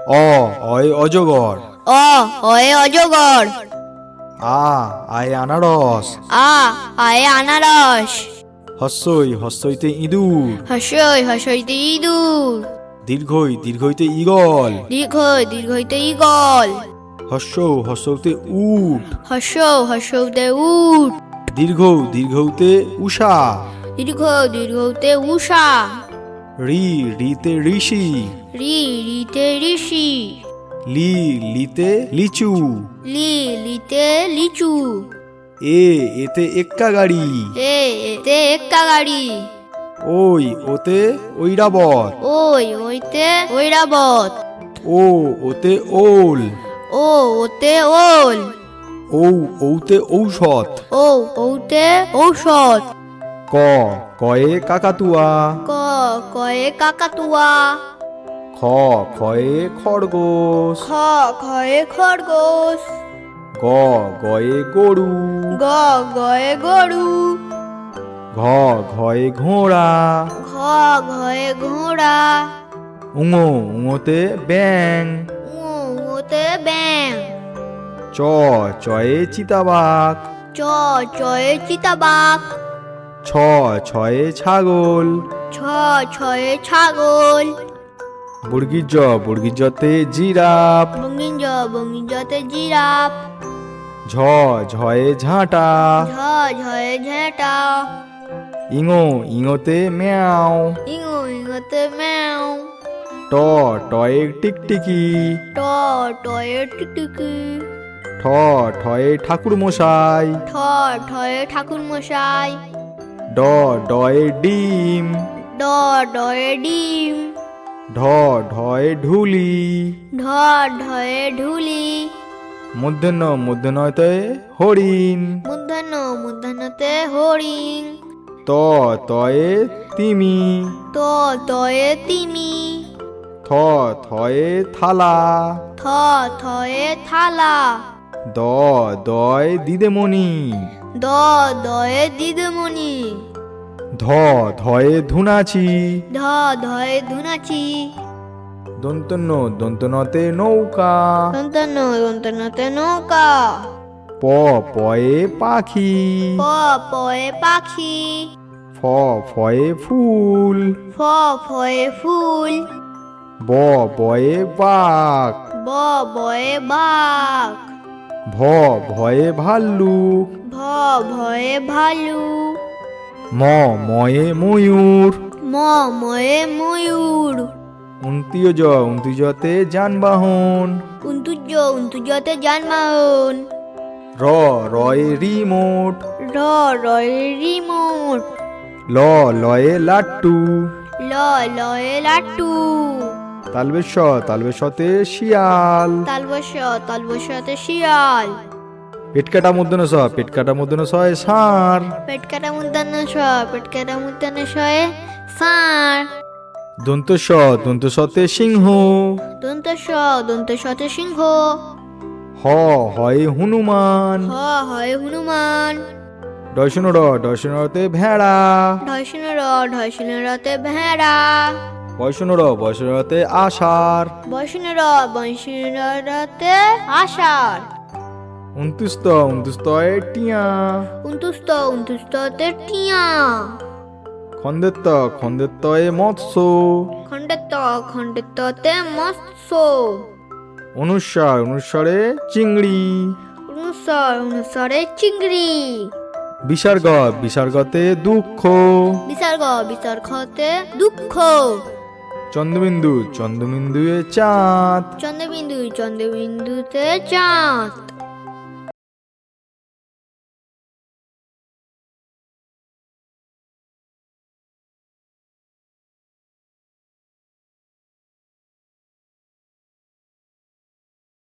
অয় অজগর। অয়ে অজগর। আয় আনারস। আয়ে আনারস। হস্যইতে ইঁদুর। হসইতে ইঁদুর। দীর্ঘইতে ঈগল। দীর্ঘইতে ঈগল। হস্যতে উট। হসৌতে উট। দীর্ঘতে উষা। দীর্ঘতে উষা। রিতে ঋষি। রিতে ঋষি। লিতে লিচু। লিতে লিচু। এতে এক্কা গাড়ি। এতে এক্কা গাড়ি। ওতে ঐরাবত। ওইতে ঐরাবত। ওতে ওল। ওতে ওল। ওতে ঔষধ। ওতে ঔষধ। কয়ে কাকাতুয়া। কয়ে কাকাতুয়া। খয়ে খরগোশ। খয়ে খরগোশ। গয়ে গরু। গয়ে গরু। ঘয়ে ঘোড়া। ঘয়ে ঘোড়া। উঙোতে ব্যাং। ওতে ব্যাং। চয়ে চিতাবাঘ। চয়ে চিতাবাঘ। ছয়ে ছাগল। ছয়ে ছাগল। বর্গীজতে জিরাফ। বঙ্গিঞ্জতে জিরাফ। ঝয়ে ঝাঁটা। ঝয়ে ঝেঁটা। ইঙোতে ম্যাও। ইঙোতে ম্যাও। টয়ে টিকটিকি। টয়ে টিকটিকি। ঠয়ে ঠাকুর মশাই। ঠয়ে ঠাকুর মশাই। ডয়ে ডিম। ডয়ে ডিম। ঢয়ে ঢুলি। ঢয়ে ঢুলি। মূর্ধন্যতে হরিণ। মূর্ধন্যতে হরিণ। তয়ে তিমি। তয়ে তিমি। থয়ে থালা। থয়ে থালা। দয়ে দিদেমণি। দয়ে দিদিমণি। ধয়ে ধুনাচি। ধয়ে ধুনাচি। দন্তন্যতে নৌকা। দন্তন্যতে নৌকা। পয়ে পাখি। পয়ে পাখি। ফয়ে ফুল। ফয়ে ফুল। বয়ে বাঘ। বয়ে বাঘ। ভয়ে ভাল্লুক। ভয়ে ভালু। ময়ে ময়ূর। ময়ে ময়ূর। উন্তিজতে যানবাহন। উন্তুজতে যানবাহন। রয়ে রিমোট। রয়ে রিমোট। লয়ে লাট্টু। লয়ে লাট্টু। তালবেশতে শিয়াল। তালবশতে শিয়াল। পেটকাটা মূর্ধন্য সয় ষাঁড়। পেটকাটা মূর্ধন্য শয়ে ষাঁড়। দন্তস্বতে সিংহ। দন্তস্বতে সিংহ। হয়ে হনুমান। হয় হনুমান। ডয়সনতে ভেড়া। ঢয়সিনরতে ভেড়া। বয়সনতে আষাঢ়। বয়সিনরতে আষাঢ়। উনতুস্তয়ে টিয়া। উন্তুস্ততে টিয়া। খন্দেত্তয়ে মৎস্য। খণ্ডেত্ততে মৎস্য। অনুস্বরে চিংড়ি। অনুসারে চিংড়ি। বিসর্গতে দুঃখ। বিসর্গতে দুঃখ। চন্দ্রবিন্দুয়ে চাঁদ। চন্দ্রবিন্দুতে চাঁদ।